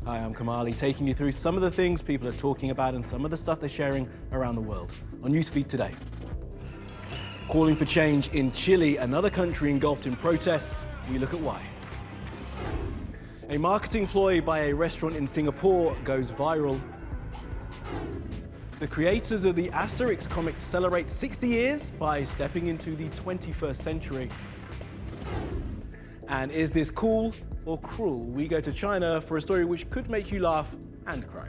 Hi, I'm Kamali, taking you through some of the things people are talking about and some of the stuff they're sharing around the world on Newsfeed today. Calling for change in Chile, another country engulfed in protests. We look at why. A marketing ploy by a restaurant in Singapore goes viral. The creators of the Asterix comics celebrate 60 years by stepping into the 21st century. And is this cool or cruel? We go to China for a story which could make you laugh and cry.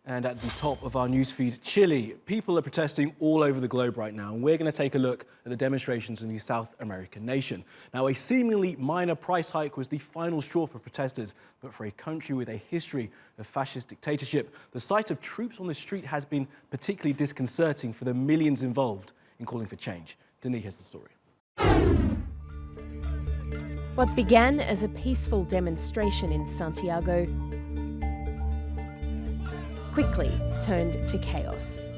And at the top of our newsfeed, Chile. People are protesting all over the globe right now, and we're going to take a look at the demonstrations in the South American nation. Now, a seemingly minor price hike was the final straw for protesters, but for a country with a history of fascist dictatorship, the sight of troops on the street has been particularly disconcerting for the millions involved in calling for change. Denis has the story. What began as a peaceful demonstration in Santiago quickly turned to chaos.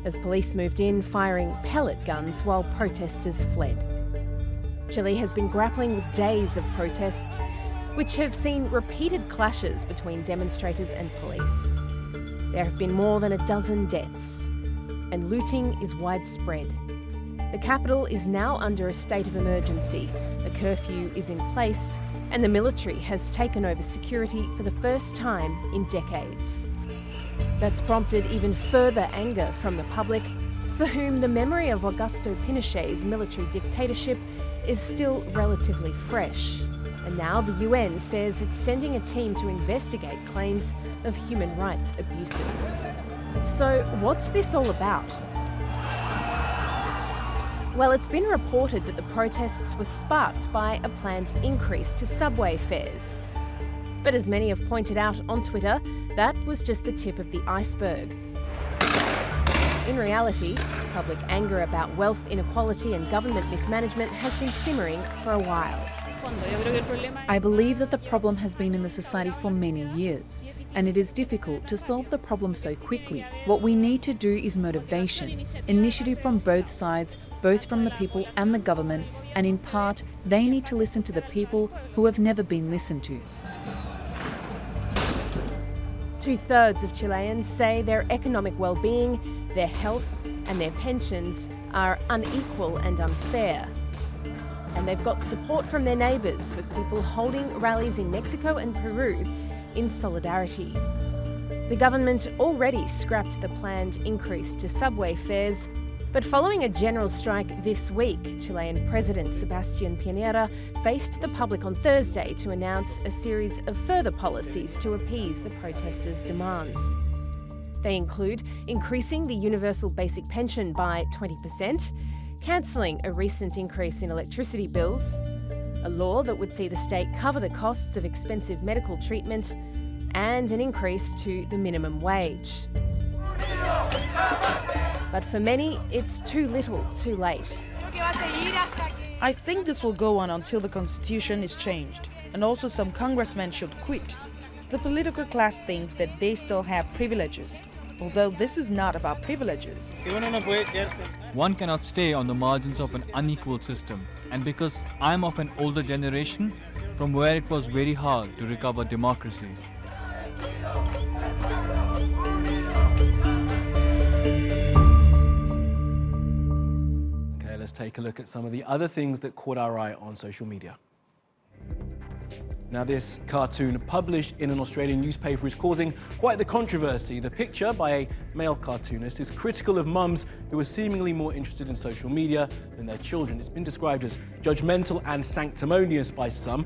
As police moved in, firing pellet guns while protesters fled. Chile has been grappling with days of protests, which have seen repeated clashes between demonstrators and police. There have been more than a dozen deaths, and looting is widespread. The capital is now under a state of emergency. A curfew is in place, and the military has taken over security for the first time in decades. That's prompted even further anger from the public, for whom the memory of Augusto Pinochet's military dictatorship is still relatively fresh. And now the UN says it's sending a team to investigate claims of human rights abuses. So what's this all about? Well, it's been reported that the protests were sparked by a planned increase to subway fares. But as many have pointed out on Twitter, that was just the tip of the iceberg. In reality, public anger about wealth inequality and government mismanagement has been simmering for a while. I believe that the problem has been in the society for many years, and it is difficult to solve the problem so quickly. What we need to do is motivation, initiative from both sides, both from the people and the government, and in part, they need to listen to the people who have never been listened to. 2/3 of Chileans say their economic well-being, their health and their pensions are unequal and unfair. And they've got support from their neighbours, with people holding rallies in Mexico and Peru in solidarity. The government already scrapped the planned increase to subway fares, but following a general strike this week, Chilean President Sebastián Piñera faced the public on Thursday to announce a series of further policies to appease the protesters' demands. They include increasing the universal basic pension by 20%, cancelling a recent increase in electricity bills, a law that would see the state cover the costs of expensive medical treatment, and an increase to the minimum wage. But for many, it's too little, too late. I think this will go on until the constitution is changed, and also some congressmen should quit. The political class thinks that they still have privileges, although this is not about privileges. One cannot stay on the margins of an unequal system, and because I'm of an older generation, from where it was very hard to recover democracy. Let's take a look at some of the other things that caught our eye on social media. Now, this cartoon published in an Australian newspaper is causing quite the controversy. The picture, by a male cartoonist, is critical of mums who are seemingly more interested in social media than their children. It's been described as judgmental and sanctimonious by some.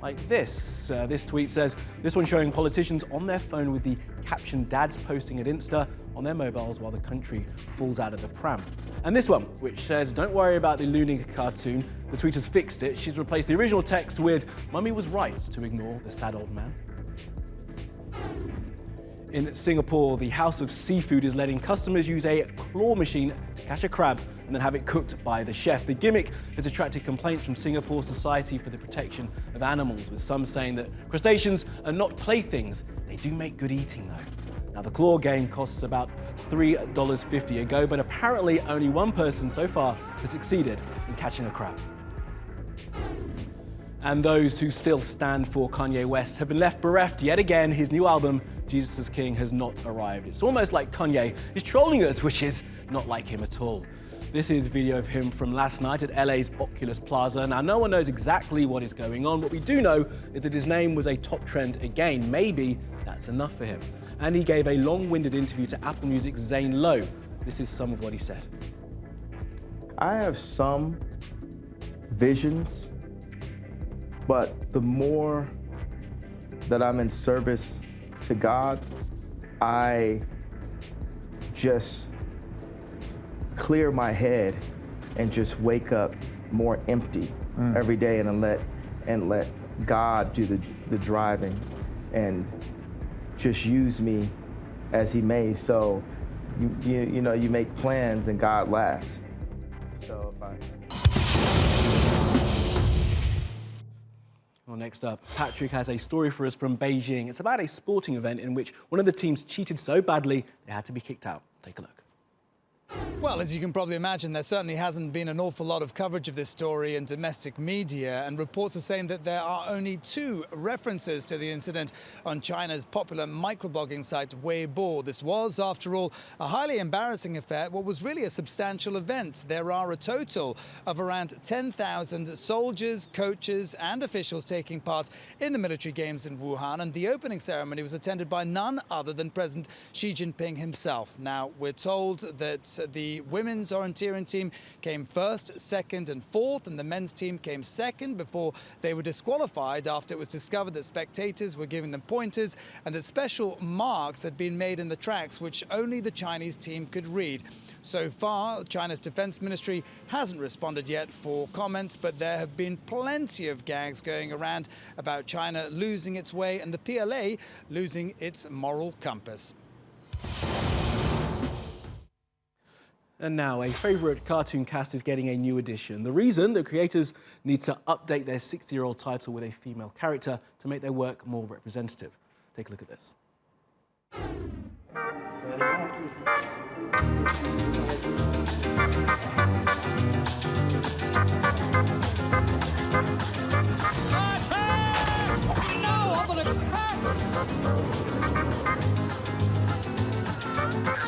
Like this. This tweet says, this one showing politicians on their phone with the caption, "Dad's posting at Insta," on their mobiles while the country falls out of the pram. And this one, which says, "Don't worry about the loony cartoon. The tweet has fixed it. She's replaced the original text with, 'Mummy was right to ignore the sad old man.'" In Singapore, the House of Seafood is letting customers use a claw machine to catch a crab and then have it cooked by the chef. The gimmick has attracted complaints from Singapore's Society for the Protection of Animals, with some saying that crustaceans are not playthings. They do make good eating though. Now the claw game costs about $3.50 a go, but apparently only one person so far has succeeded in catching a crab. And those who still stand for Kanye West have been left bereft yet again. His new album, Jesus is King, has not arrived. It's almost like Kanye is trolling us, which is not like him at all. This is video of him from last night at LA's Oculus Plaza. Now, no one knows exactly what is going on. What we do know is that his name was a top trend again. Maybe that's enough for him. And he gave a long-winded interview to Apple Music's Zane Lowe. This is some of what he said. I have some visions, but the more that I'm in service to God, I just clear my head and just wake up more empty every day and let God do the driving and just use me as he may. So you know, you make plans and God laughs. So if I Well, next up, Patrick has a story for us from Beijing. It's about a sporting event in which one of the teams cheated so badly they had to be kicked out. Take a look. Well, as you can probably imagine, there certainly hasn't been an awful lot of coverage of this story in domestic media, and reports are saying that there are only 2 references to the incident on China's popular microblogging site Weibo. This was, after all, a highly embarrassing affair, what was really a substantial event. There are a total of around 10,000 soldiers, coaches and officials taking part in the military games in Wuhan, and the opening ceremony was attended by none other than President Xi Jinping himself. Now, we're told that the women's orienteering team came first, second and fourth, and the men's team came second before they were disqualified after it was discovered that spectators were giving them pointers and that special marks had been made in the tracks which only the Chinese team could read. So far, China's defense ministry hasn't responded yet for comments, but there have been plenty of gags going around about China losing its way and the PLA losing its moral compass. And now, a favourite cartoon cast is getting a new edition. The reason? The creators need to update their 60-year-old title with a female character to make their work more representative. Take a look at this. I'll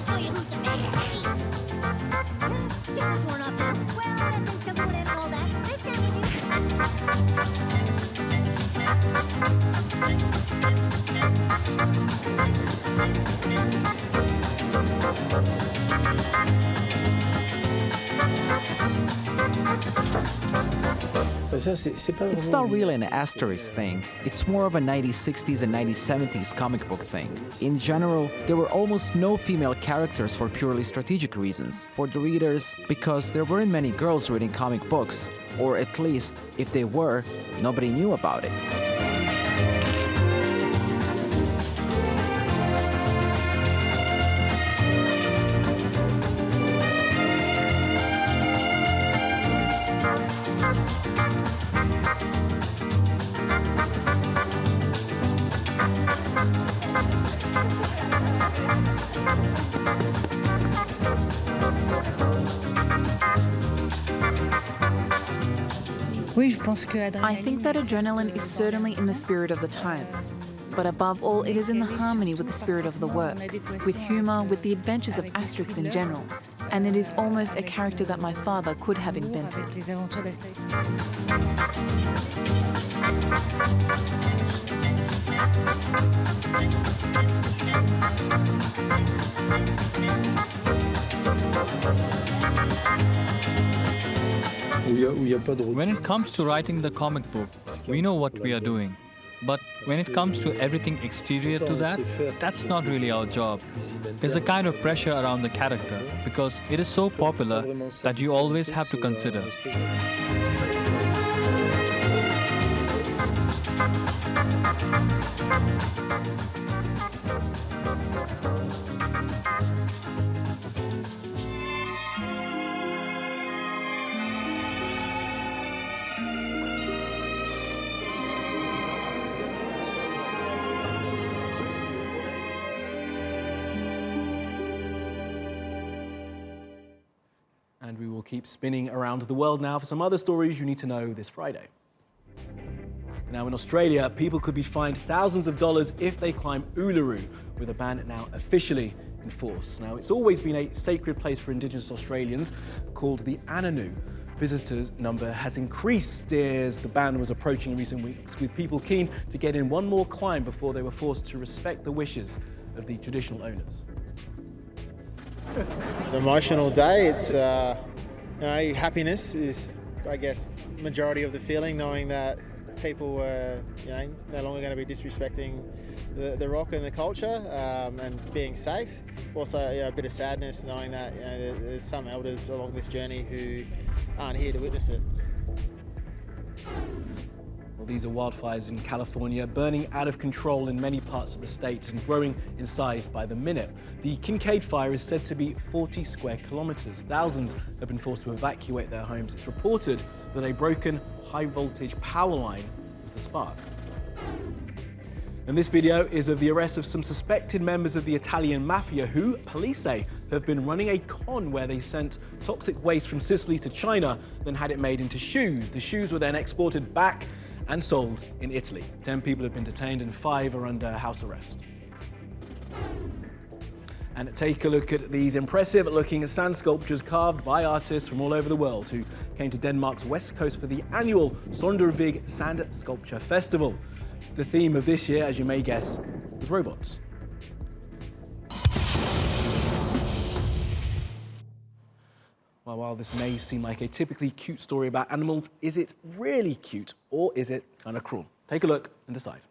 show you who's the man. This is one up there. Well, I guess things come to an end and all that. This It's not really an asterisk thing. It's more of a 1960s and 1970s comic book thing. In general, there were almost no female characters for purely strategic reasons. For the readers, because there weren't many girls reading comic books, or at least, if they were, nobody knew about it. I think that adrenaline is certainly in the spirit of the times. But above all, it is in the harmony with the spirit of the work, with humour, with the adventures of Asterix in general. And it is almost a character that my father could have invented. When it comes to writing the comic book, we know what we are doing. But when it comes to everything exterior to that, that's not really our job. There's a kind of pressure around the character because it is so popular that you always have to consider. And we will keep spinning around the world now for some other stories you need to know this Friday. Now in Australia, people could be fined thousands of dollars if they climb Uluru, with a ban now officially in force. Now it's always been a sacred place for Indigenous Australians called the Ananu. Visitors' number has increased as the ban was approaching in recent weeks, with people keen to get in one more climb before they were forced to respect the wishes of the traditional owners. An emotional day. It's happiness is, I guess, majority of the feeling, knowing that people were, no longer going to be disrespecting the rock and the culture, and being safe. Also, a bit of sadness knowing that there's some elders along this journey who aren't here to witness it. Well, these are wildfires in California, burning out of control in many parts of the state and growing in size by the minute. The Kincaid fire is said to be 40 square kilometers. Thousands have been forced to evacuate their homes. It's reported that a broken high-voltage power line was the spark. And this video is of the arrest of some suspected members of the Italian mafia who, police say, have been running a con where they sent toxic waste from Sicily to China, then had it made into shoes. The shoes were then exported back and sold in Italy. 10 people have been detained and 5 are under house arrest. And take a look at these impressive-looking sand sculptures carved by artists from all over the world who came to Denmark's west coast for the annual Sondervig Sand Sculpture Festival. The theme of this year, as you may guess, was robots. Well, while this may seem like a typically cute story about animals, is it really cute or is it kind of cruel? Take a look and decide.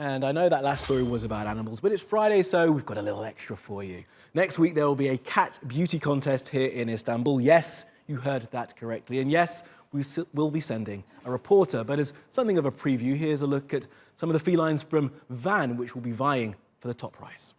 And I know that last story was about animals, but it's Friday, so we've got a little extra for you. Next week, there will be a cat beauty contest here in Istanbul. Yes, you heard that correctly. And yes, we will be sending a reporter. But as something of a preview, here's a look at some of the felines from Van, which will be vying for the top prize.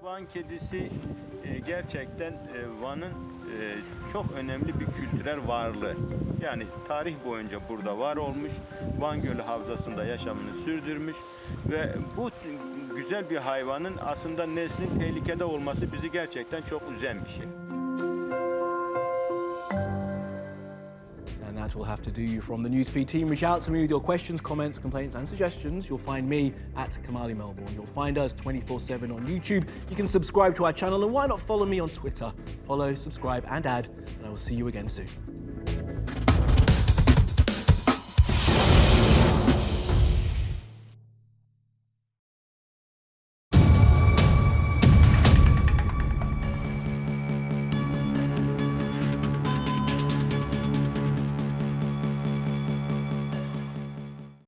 Van kedisi gerçekten Van'ın çok önemli bir kültürel varlığı. Yani tarih boyunca burada var olmuş, Van Gölü Havzası'nda yaşamını sürdürmüş ve bu güzel bir hayvanın aslında neslin tehlikede olması bizi gerçekten çok üzen bir şey. And that will have to do you from the newsfeed team. Reach out to me with your questions, comments, complaints and suggestions. You'll find me at Kamali Melbourne. You'll find us 24/7 on YouTube. You can subscribe to our channel, and why not follow me on Twitter? Follow, subscribe and add, and I will see you again soon.